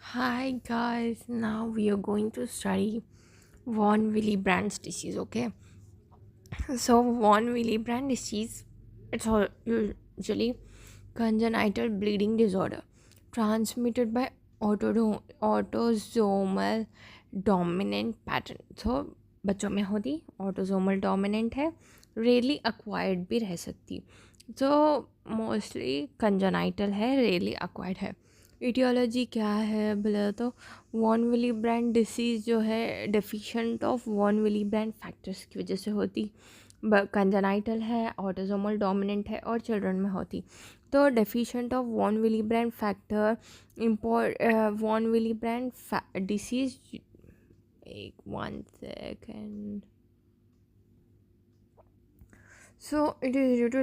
Hi guys, now we are going to study von Willebrand's disease. Okay, so von Willebrand disease, it's usually congenital bleeding disorder transmitted by autosomal dominant pattern. So बच्चों में होती autosomal dominant है, rarely acquired भी रह सकती. So mostly congenital है, rarely acquired है. Etiology क्या है बोले तो वॉन विली ब्रांड डिसीज़ जो है deficient of von Willie brand factors की वजह से होती. कंजेनाइटल है, ऑटोसोमल डोमिनेंट है और चिल्ड्रन में होती. तो deficient of von Willie brand factor von Willie brand disease. एक 1 second. So it is due to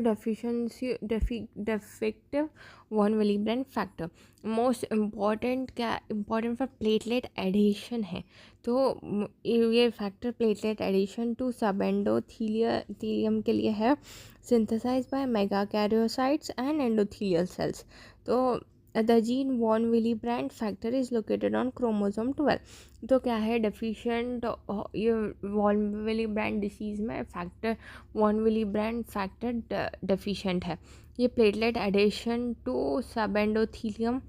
defective von Willebrand factor. Most important क्या important for platelet adhesion है. तो ये फैक्टर प्लेटलेट एडिशन टू सबएंडोथीलियम के लिए है, synthesized by megakaryocytes and endothelial cells. तो the gene von Willebrand factor is located on chromosome 12. तो क्या है डेफिशिएंट ये वॉन विली ब्रांड डिसीज़ में factor von Willie brand factor deficient है. ये प्लेटलेट एडिशन टू सबएंडोथीलियम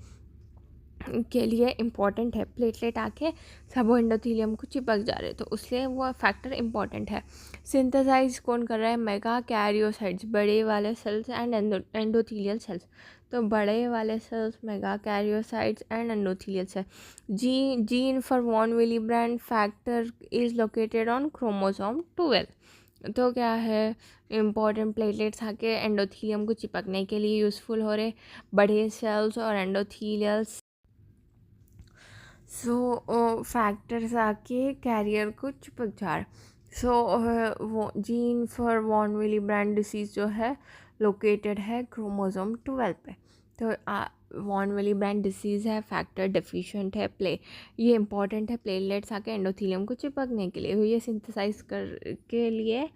के लिए इम्पॉर्टेंट है. प्लेटलेट आके सब एंडोथीलियम को चिपक जा रहे तो उसलिए वो फैक्टर इम्पॉर्टेंट है. सिंथेसाइज कौन कर रहा है? मेगा कैरियोसाइट्स, बड़े वाले सेल्स एंड एंडोथीलियल सेल्स. तो बड़े वाले cells megakaryocytes and endothelial cell. Gene for von Willebrand factor is located on chromosome 12. तो क्या है इम्पॉर्टेंट प्लेटलेट्स आके एंडोथीलियम को चिपकने के लिए यूज़फुल हो रहे बड़े सेल्स और एंडोथीलियल्स. सो फैक्टर्स आके कैरियर को चिपक जा रहे. सो वो gene for von Willie brand disease जो है लोकेटेड है क्रोमोसोम 12 पे. तो वॉन विली ब्रांड डिसीज़ है, फैक्टर डेफिशिएंट है, ये इंपॉर्टेंट है प्लेटलेट्स आके एंडोथीलियम को चिपकने के लिए. ये सिंथेसाइज कर के लिए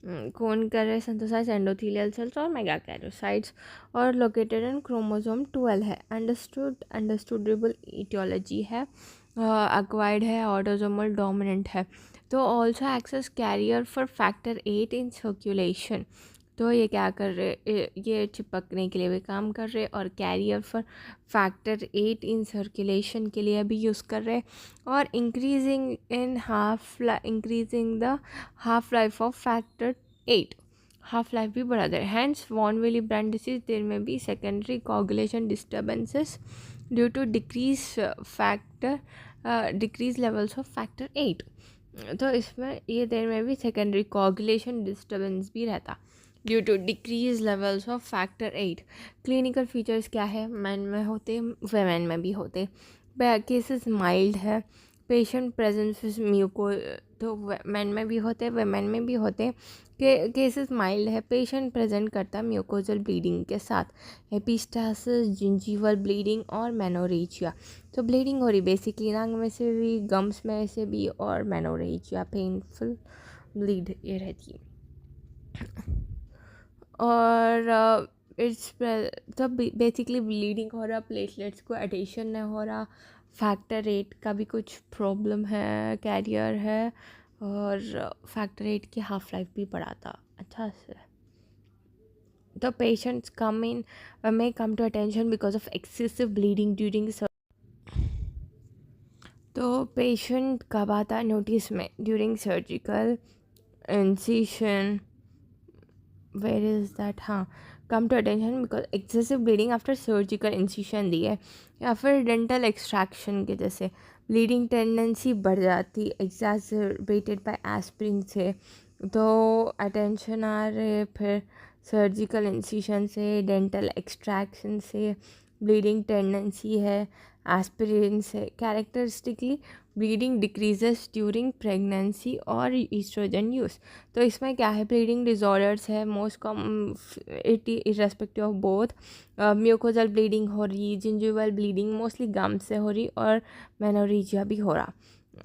कौन कर रहे सिंथेसाइज? एंडोथीलियल सेल्स और मेगाकैरियोसाइट्स और लोकेटेड इन क्रोमोसोम 12 है. अंडरस्टूडेबल इटियोलॉजी है, एक्वायर्ड है, ऑटोसोमल डोमिनेंट है. तो also excess carrier for factor 8 in circulation. तो ये क्या कर रहे ये चिपकने के लिए भी काम कर रहे और carrier for factor 8 in circulation के लिए भी यूज़ कर रहे और increasing the half life of factor 8. Half life भी बढ़ा दे. Hence von Willie brand disease there में भी secondary coagulation disturbances due to decrease levels of factor 8. तो इसमें ये देर में भी सेकेंडरी कोगुलेशन डिस्टर्बेंस भी रहता due to decrease levels of factor 8. Clinical features क्या है? मैन में होते, वेमेन में भी होते. केसेस माइल्ड है, पेशेंट प्रेजेंस म्यूको. तो मैन में भी होते, वेमेन में भी होते. केसेस माइल्ड है, पेशेंट प्रेजेंट करता म्यूकोजल ब्लीडिंग के साथ, एपिस्टासिस, जिंजीवल ब्लीडिंग और मेनोरेजिया. तो ब्लीडिंग हो रही बेसिकली नाक में से भी, गम्स में से भी और मेनोरेजिया पेनफुल ब्लीड ये रहती है. और इट्स तो बेसिकली ब्लीडिंग हो रहा, प्लेटलेट्स को एडिशन नहीं हो रहा, फैक्टर 8 का भी कुछ प्रॉब्लम है, कैरियर है और फैक्टर 8 की हाफ लाइफ भी बढ़ाता अच्छा से. तो patients come in may come to attention because of excessive bleeding during. तो पेशेंट कब आता नोटिस में? During surgical incision. Where is that? हाँ, come to attention because excessive bleeding after surgical incision दी है या फिर डेंटल एक्सट्रैक्शन के जैसे ब्लीडिंग टेंडेंसी बढ़ जाती एग्जैजरबेटेड बाय एस्पिरिन से. तो अटेंशन आ रहे फिर सर्जिकल इंसिशन से, डेंटल एक्सट्रैक्शन से, ब्लीडिंग टेंडेंसी है एस्पिरिन से. Characteristically bleeding decreases during pregnancy और ईस्ट्रोजन यूज़. तो इसमें क्या है? ब्लीडिंग डिजॉर्डर्स है most com irrespective of both. Mucosal bleeding हो रही, जिंजिवल ब्लीडिंग मोस्टली गम से हो रही और मेनोरेजिया भी हो रहा.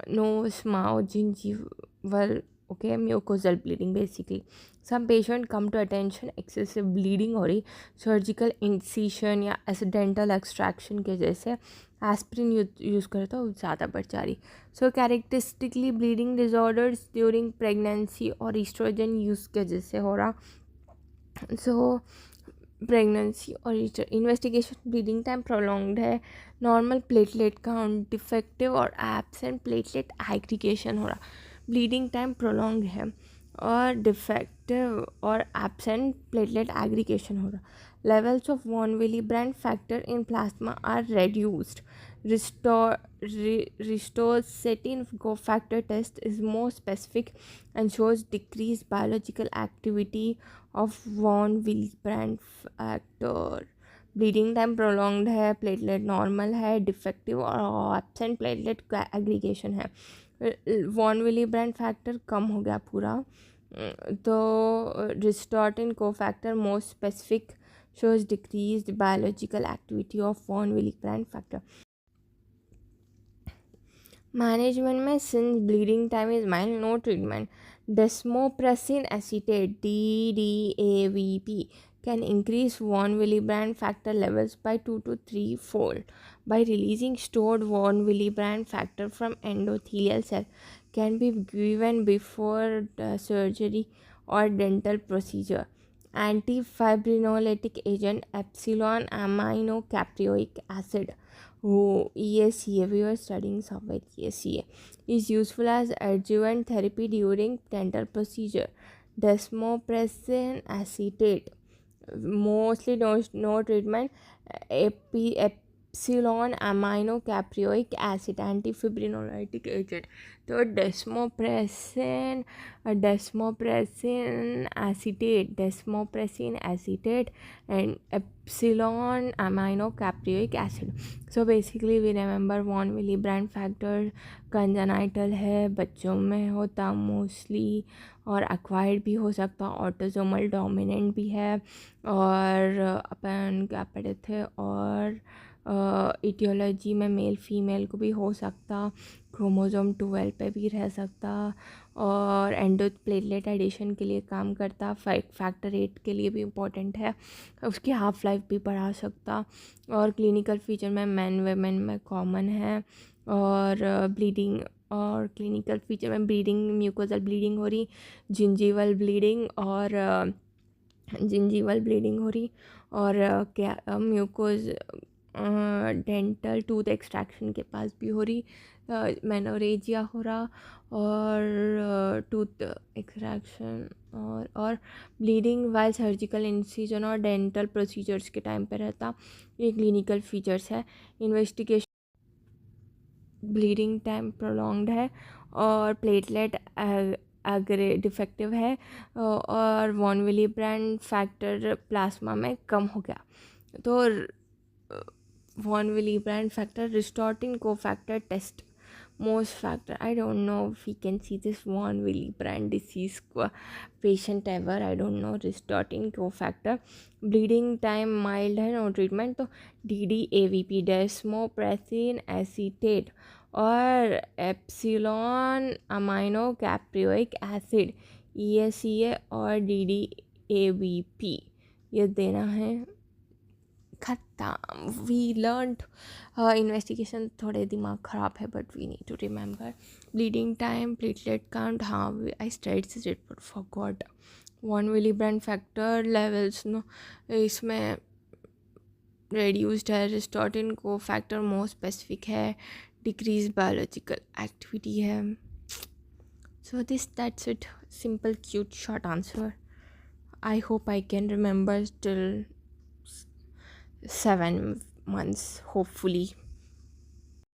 Nose, mouth, gingival okay, mucosal bleeding basically. Some patient come to attention excessive bleeding हो रही सर्जिकल इंसिशन या एक्सीडेंटल एक्सट्रैक्शन के जैसे एस्प्रिन यूज़ करे तो ज़्यादा बढ़ जा रही. So characteristically bleeding disorders during pregnancy और ईस्ट्रोजन यूज़ के जैसे हो रहा. सो प्रेगनेंसी और इन्वेस्टिगेशन ब्लीडिंग टाइम प्रोलॉन्ग्ड है, नॉर्मल प्लेटलेट काउंट डिफेक्टिव और एब्सेंट प्लेटलेट एग्रीगेशन हो रहा. ब्लीडिंग टाइम प्रोलॉन्ग है और डिफेक्टिव और एब्सेंट प्लेटलेट एग्रीगेशन हो रहा. Levels of von Willie brand factor in plasma are reduced. Ristocetin cofactor test is more specific and shows decreased biological activity of von Willebrand factor. Bleeding time prolonged है, platelet normal है, defective और absent platelet aggregation है. Von Willebrand factor कम हो गया पूरा. तो ristocetin cofactor most specific shows decreased biological activity of von Willebrand factor. Management में since bleeding time is mild no treatment. Desmopressin acetate DDAVP can increase von Willebrand factor levels by 2 to 3 fold by releasing stored von Willebrand factor from endothelial cell. Can be given before surgery or dental procedure. Antifibrinolytic agent epsilon aminocaproic acid, ESCA, we were studying somewhere ESCA, is useful as adjuvant therapy during dental procedure. Desmopressin acetate, mostly no treatment. Epsilon aminocaproic acid, antifibrinolytic agent. तो desmopressin acetate and epsilon aminocaproic acid. So basically we remember von Willebrand factor congenital है, बच्चों में होता mostly और acquired भी हो सकता, autosomal dominant भी है. और अपन क्या पढ़े थे, और इटियोलॉजी में मेल फीमेल को भी हो सकता, क्रोमोसोम 12 पे भी रह सकता, और एंडो प्लेटलेट एडिशन के लिए काम करता, फैक्टर 8 के लिए भी इम्पोर्टेंट है, उसकी हाफ लाइफ भी बढ़ा सकता. और क्लिनिकल फीचर में मैन वेमेन में कॉमन है. और ब्लीडिंग और क्लिनिकल फीचर में ब्लीडिंग, म्यूकोजल ब्लीडिंग हो रही, जिंजीवल ब्लीडिंग हो रही, और क्या म्यूकोज डेंटल टूथ एक्सट्रैक्शन के पास भी हो रही, मेनोरेजिया हो रहा, और टूथ एक्सट्रैक्शन और ब्लीडिंग वाइल सर्जिकल इंसिजन और डेंटल प्रोसीजर्स के टाइम पे रहता. ये क्लिनिकल फीचर्स है. इन्वेस्टिगेशन ब्लीडिंग टाइम प्रोलॉन्ग्ड है और प्लेटलेट डिफेक्टिव है, और वॉन विलीब्रैंड फैक्टर प्लाज्मा में कम हो गया. तो von Willebrand factor, Ristotin cofactor test, most factor. I don't know if we can see this von Willebrand disease patient ever. I don't know. Ristotin cofactor, bleeding time mild है, no treatment. तो DDAVP, desmopressin acetate और epsilon aminocaproic acid, ESCA और DDAVP ये देना है. खत्म. We learned. Investigation थोड़े दिमाग ख़राब है, but we need to remember. Bleeding time, platelet count, हाँ I studied it but forgot. Von Willebrand factor levels no इसमें रेड्यूस्ड है. Ristocetin cofactor more specific है, डिक्रीज बायोलॉजिकल एक्टिविटी है. So that's it. Simple cute short answer. I hope I can remember till 7 months hopefully.